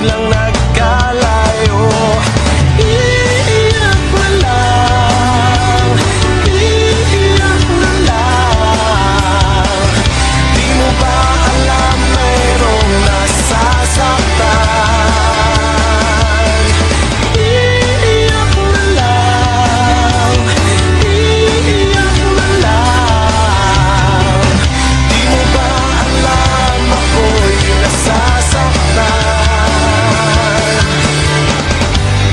biglang nagkalayo. Iiyak na lang, iiyak na lang. Di mo ba alam mayroong nasasaktan? Iiyak na lang, iiyak na lang. Di mo ba alam ako'y nasasaktan?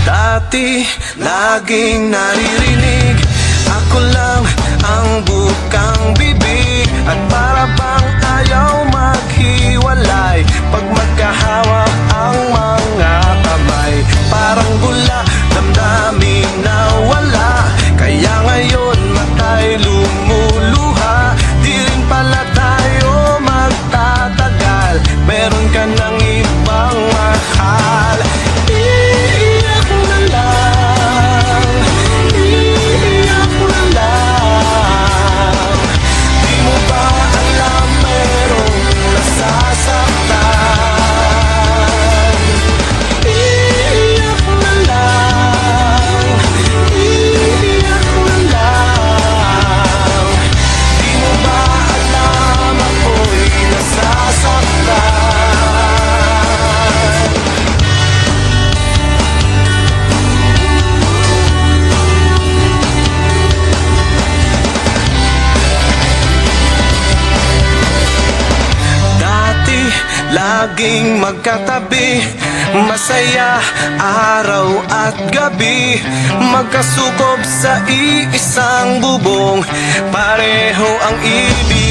Dati laging naririnig, ako lang ang bukang bibig, at para bang ayaw maghiwalay pag magkahawak ang mga kamay. Parang bula, damdamin na wala, kaya ngayon matay lumuluha. Di rin pala tayo magtatagal, meron ka ng ibang mahal. Iiyak na lang, iiyak na lang. Di mo ba alam merong nasasaktan? Iiyak na lang, iiyak na lang. Di mo ba alam ako'y nasasaktan? Dati laging magkatabi, masaya araw at gabi, magkasukob sa iisang bubong, pareho ang ibig.